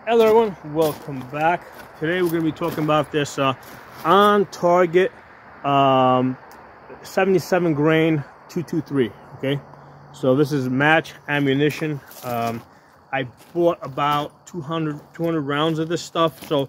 Hello everyone, welcome back. Today we're going to be talking about this on target 77 grain 223. Okay, so this is match ammunition. I bought about 200 rounds of this stuff. So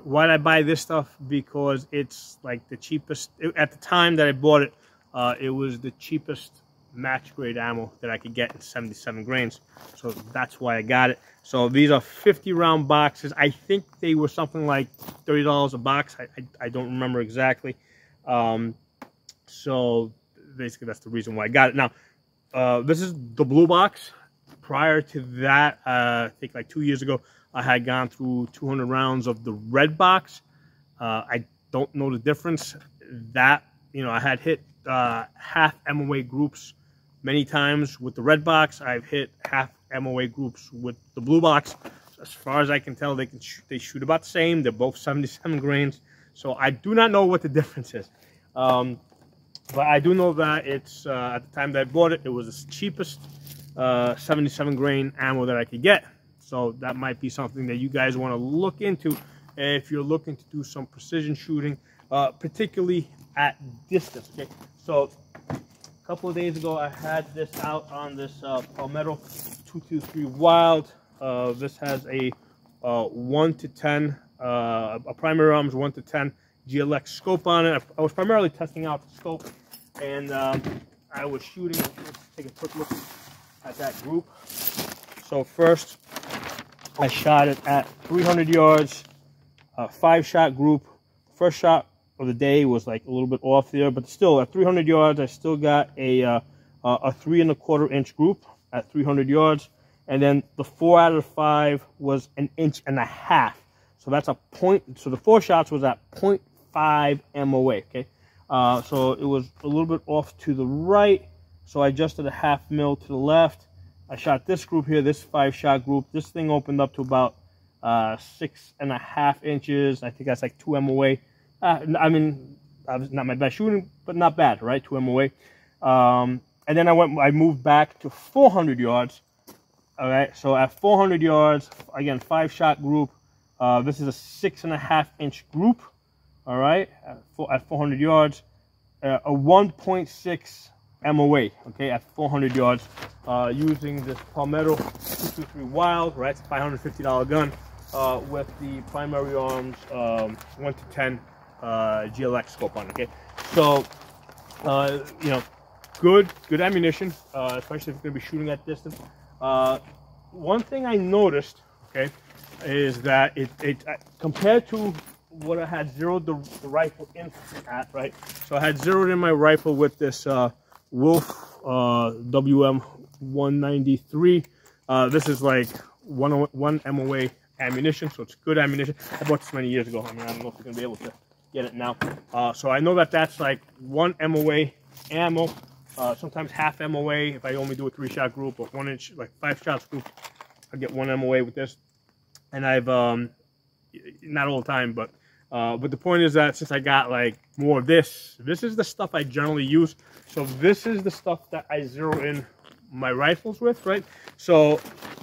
why did I buy this stuff? Because it's like the cheapest at the time that I bought it. It was the cheapest match grade ammo that I could get in 77 grains, so that's why I got it. So these are 50 round boxes. I think they were something like $30 a box. I don't remember exactly. So basically that's the reason why I got it. Now this is the blue box. Prior to that, I think like 2 years ago, I had gone through 200 rounds of the red box. I don't know the difference. That, you know, I had hit half MOA groups many times with the red box. I've hit half MOA groups with the blue box. As far as I can tell, they shoot about the same. They're both 77 grains. So I do not know what the difference is. But I do know that it's at the time that I bought it, it was the cheapest 77 grain ammo that I could get. So that might be something that you guys want to look into if you're looking to do some precision shooting, particularly at distance. Okay, so a couple of days ago I had this out on this Palmetto 223 Wild. This has a 1 to 10, a primary arms 1 to 10 GLX scope on it. I was primarily testing out the scope, and I was shooting. Let's take a quick look at that group. So first I shot it at 300 yards, 5-shot group. First shot of the day was like a little bit off there, but still at 300 yards I still got a 3 1/4 inch group at 300 yards, and then the 4 out of 5 was 1.5 inches. So that's a point. So the 4 shots was at 0.5 MOA. Okay, so it was a little bit off to the right, so I adjusted a 1/2 mil to the left. I shot this group here, this 5-shot group. This thing opened up to about 6.5 inches. I think that's like 2 MOA. I mean, not my best shooting, but not bad, right? 2 MOA. And then I moved back to 400 yards. All right, so at 400 yards, again, 5-shot group. This is a 6.5 inch group. All right, at 400 yards, a 1.6 MOA. Okay, at 400 yards, using this Palmetto 223 Wild. Right, it's a $550 gun with the primary arms 1 to 10 GLX scope on. Okay, so you know, good ammunition, especially if you're going to be shooting at distance. One thing I noticed, okay, is that it compared to what I had zeroed the rifle in at, right? So I had zeroed in my rifle with this Wolf WM 193. This is like 1 MOA ammunition, so it's good ammunition. I bought this many years ago. I mean, I don't know if you're going to be able to get it now. So I know that that's like 1 MOA ammo, sometimes half MOA if I only do a 3-shot group, or 1 inch, like 5 shots group, I get 1 MOA with this. And I've, not all the time, but the point is that since I got like more of this is the stuff I generally use. So this is the stuff that I zero in my rifles with, right? So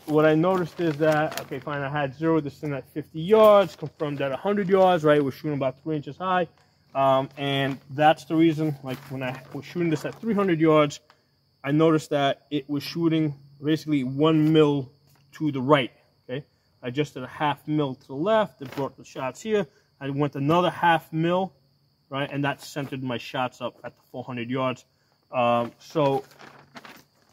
what I noticed is that, okay, fine, I had zeroed this in at 50 yards, confirmed at 100 yards, right? We're shooting about 3 inches high. And that's the reason, like when I was shooting this at 300 yards, I noticed that it was shooting basically 1 mil to the right, okay? I adjusted a 1/2 mil to the left. It brought the shots here. I went another 1/2 mil, right? And that centered my shots up at the 400 yards. So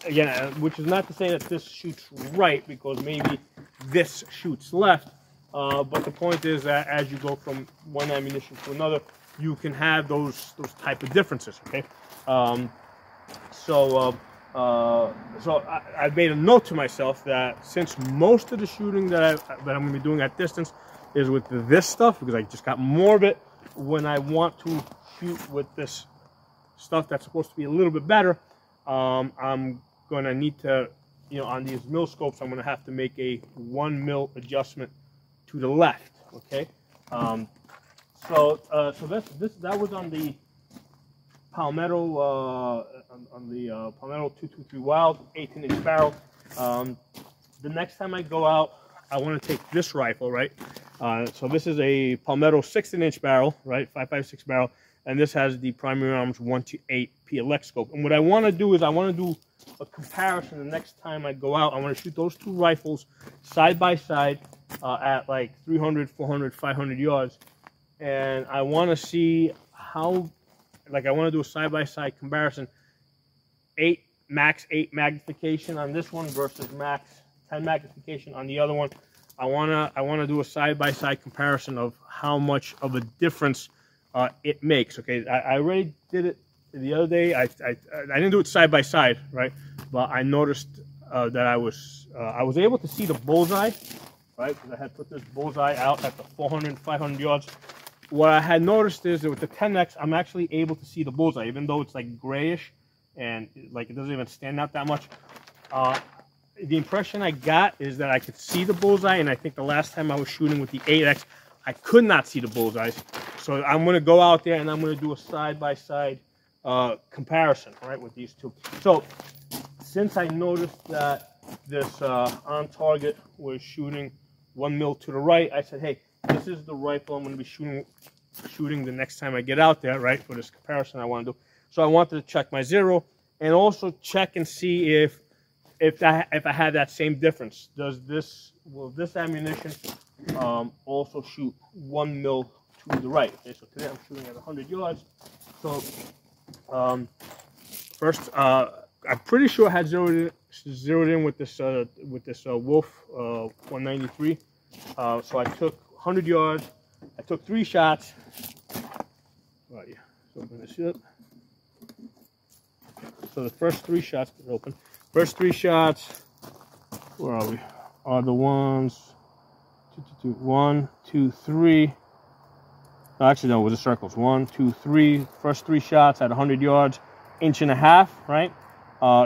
again, which is not to say that this shoots right, because maybe this shoots left. But the point is that as you go from one ammunition to another, you can have those type of differences. Okay, so I made a note to myself that since most of the shooting that I'm going to be doing at distance is with this stuff, because I just got more of it, when I want to shoot with this stuff that's supposed to be a little bit better, I'm going to need to, you know, on these mil scopes, I'm going to have to make a 1 mil adjustment to the left. Okay, so that was on the Palmetto Palmetto 223 Wild 18-inch barrel. The next time I go out I want to take this rifle, right? So this is a Palmetto 16-inch barrel, right? 5.56 barrel, and this has the Primary Arms 128 PLX scope. And what I want to do is I want to do a comparison the next time I go out. I want to shoot those two rifles side by side at like 300, 400, 500 yards, and I want to see how, like, I want to do a side by side comparison. Max 8 magnification on this one versus max 10 magnification on the other one. I wanna do a side-by-side comparison of how much of a difference it makes. Okay, I already did it the other day. I didn't do it side-by-side, right? But I noticed that I was able to see the bullseye, right? Because I had put this bullseye out at the 400, 500 yards. What I had noticed is that with the 10X, I'm actually able to see the bullseye, even though it's like grayish and like it doesn't even stand out that much. The impression I got is that I could see the bullseye, and I think the last time I was shooting with the 8X, I could not see the bullseyes. So I'm going to go out there and I'm going to do a side-by-side comparison, right, with these two. So since I noticed that this on target was shooting 1 mil to the right, I said, hey, this is the rifle I'm going to be shooting the next time I get out there, right, for this comparison I want to do. So I wanted to check my zero and also check and see if I had that same difference. Will this ammunition also shoot 1 mil to the right? Okay, so today I'm shooting at 100 yards. So first, I'm pretty sure I had zeroed in with this Wolf 193. So I took 100 yards. I took 3 shots. Right, yeah. So open this up. So the first 3 shots are open. First 3 shots, where are we? Are the ones, 1, 2, 3. No, actually, no, it was the circles. 1, 2, 3. First 3 shots at 100 yards, 1.5 inches, right?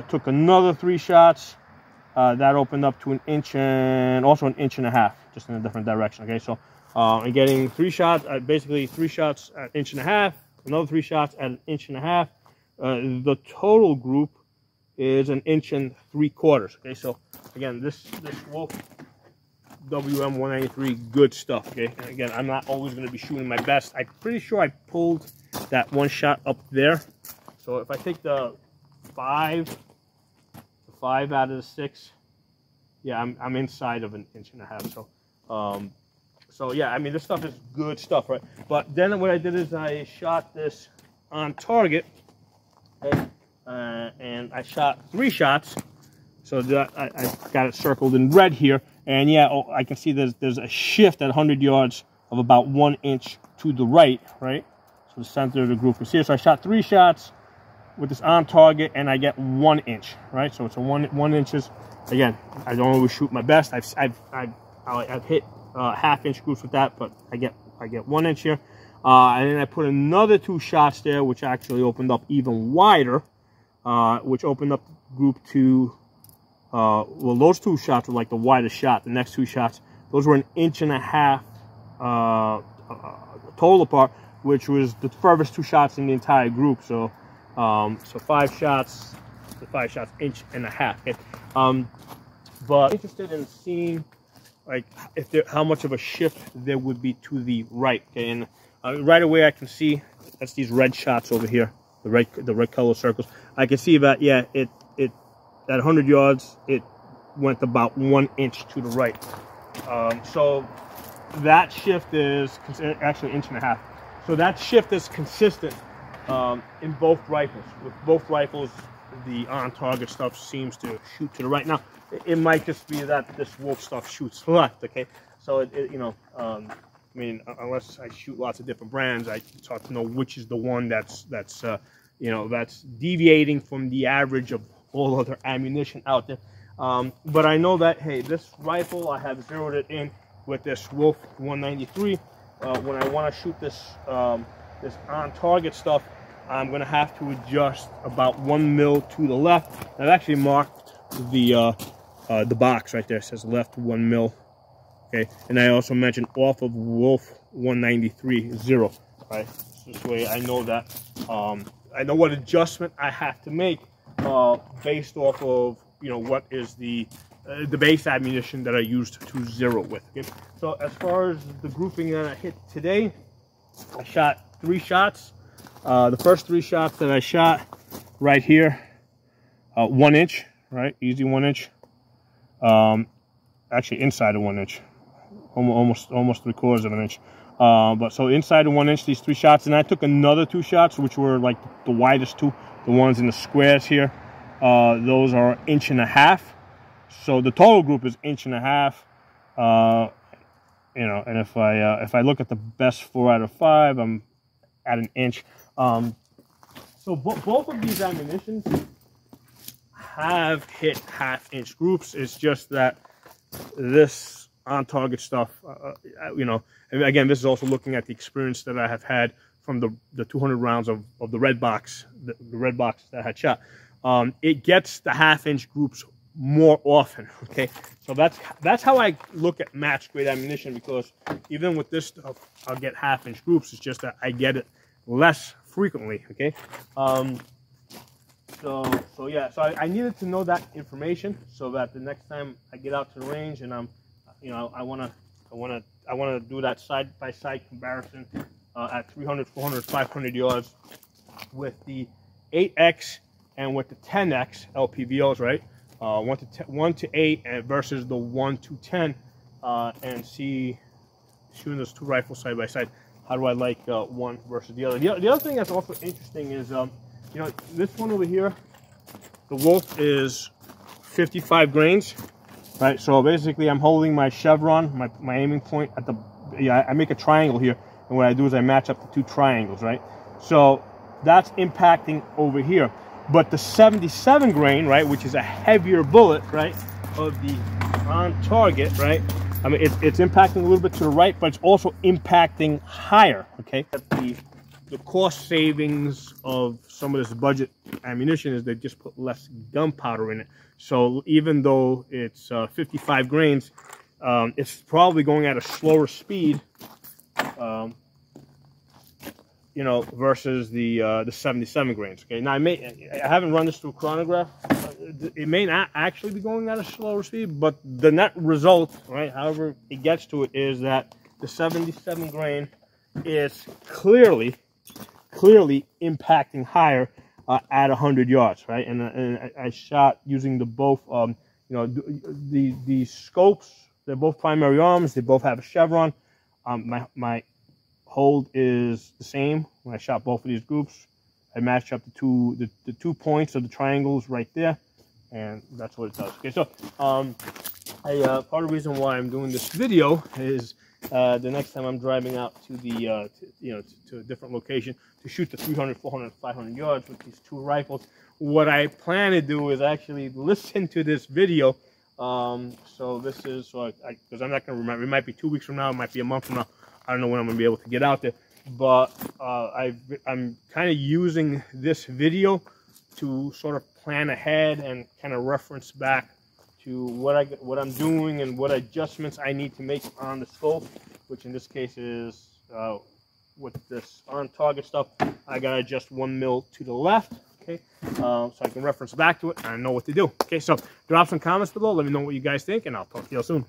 Took another 3 shots. That opened up to 1 inch and also 1.5 inches, just in a different direction. Okay, so I'm getting 3 shots, basically 3 shots at 1.5 inches, another 3 shots at 1.5 inches. The total group is 1 3/4 inches. Okay, so again, this Wolf WM 193, good stuff. Okay, and again, I'm not always going to be shooting my best. I'm pretty sure I pulled that 1 shot up there. So if I take the 5 out of the 6, yeah, I'm inside of 1.5 inches. So yeah, I mean, this stuff is good stuff, right? But then what I did is I shot this on target. Okay. And I shot 3 shots, so that I got it circled in red here, and yeah, I can see there's a shift at 100 yards of about 1 inch to the right, right? So the center of the group is here. So I shot 3 shots with this on target, and I get 1 inch, right? So it's a 1 inches. Again, I don't always shoot my best. I've hit half-inch groups with that, but I get 1 inch here. And then I put another 2 shots there, which actually opened up even wider. Which opened up group to, well, those 2 shots were like the widest shot. The next 2 shots, those were 1.5 inches total apart, which was the furthest 2 shots in the entire group. So, so 5 shots, 1.5 inches. Okay. But I'm interested in seeing, like, how much of a shift there would be to the right. Okay, and right away I can see that's these red shots over here. The red color circles. I can see that, yeah, it at 100 yards, it went about 1 inch to the right. So that shift is actually 1.5 inches. So that shift is consistent in both rifles. With both rifles, the on-target stuff seems to shoot to the right. Now, it might just be that this Wolf stuff shoots left. Okay, so you know. I mean, unless I shoot lots of different brands, it's hard to know which is the one that's you know, that's deviating from the average of all other ammunition out there. But I know that, hey, this rifle, I have zeroed it in with this Wolf 193. When I want to shoot this this on-target stuff, I'm going to have to adjust about 1 mil to the left. I've actually marked the box right there. It says left 1 mil. Okay, and I also mentioned off of Wolf 193 0. Right, this way I know that I know what adjustment I have to make based off of, you know, what is the the base ammunition that I used to zero with. Okay? So as far as the grouping that I hit today, I shot 3 shots. The first 3 shots that I shot right here, 1 inch, right? Easy 1 inch. Actually inside of 1 inch, almost 3/4 of an inch. But so inside of 1 inch, these 3 shots, and I took another 2 shots, which were like the widest 2, the ones in the squares here. Those are 1.5 inches. So the total group is 1.5 inches. You know, and if I look at the best 4 out of 5, I'm at 1 inch. So both of these ammunitions have hit 1/2 inch groups. It's just that this on target stuff, you know, and again, this is also looking at the experience that I have had from the 200 rounds of the red box, the red box that I had shot. It gets the 1/2 inch groups more often. Okay, so that's how I look at match grade ammunition, because even with this stuff, I'll get 1/2 inch groups. It's just that I get it less frequently. Okay, so yeah, so I needed to know that information so that the next time I get out to the range and I'm, you know, I wanna do that side-by-side comparison at 300, 400, 500 yards with the 8X and with the 10X LPVOs, right? 1 to 8 versus the 1 to 10, and see, shooting those 2 rifles side by side, how do I like one versus the other? The other thing that's also interesting is, you know, this one over here, the Wolf is 55 grains, right? So basically, I'm holding my chevron, my aiming point at the, I make a triangle here, and what I do is I match up the 2 triangles, right? So that's impacting over here. But the 77 grain, right, which is a heavier bullet, right, of the on target, right? I mean, it's impacting a little bit to the right, but it's also impacting higher, okay? The cost savings of some of this budget ammunition is they just put less gunpowder in it. So even though it's 55 grains, it's probably going at a slower speed, you know, versus the 77 grains. Okay, now I haven't run this through a chronograph. It may not actually be going at a slower speed, but the net result, right, however it gets to it, is that the 77 grain is clearly impacting higher at 100 yards, right? And I shot using the both, you know, the scopes. They're both primary arms. They both have a chevron. My hold is the same when I shot both of these groups. I matched up the 2 points of the triangles right there, and that's what it does. Okay, so part of the reason why I'm doing this video is the next time I'm driving out to the you know, to a different location to shoot the 300, 400, 500 yards with these 2 rifles, what I plan to do is actually listen to this video. So this is because I'm not going to remember. It might be 2 weeks from now. It might be a month from now. I don't know when I'm going to be able to get out there, but I'm kind of using this video to sort of plan ahead and kind of reference back to what I'm doing and what adjustments I need to make on the scope, which in this case is with this on target stuff, I got to adjust 1 mil to the left. Okay, so I can reference back to it and I know what to do. Okay, so drop some comments below. Let me know what you guys think, and I'll talk to you all soon.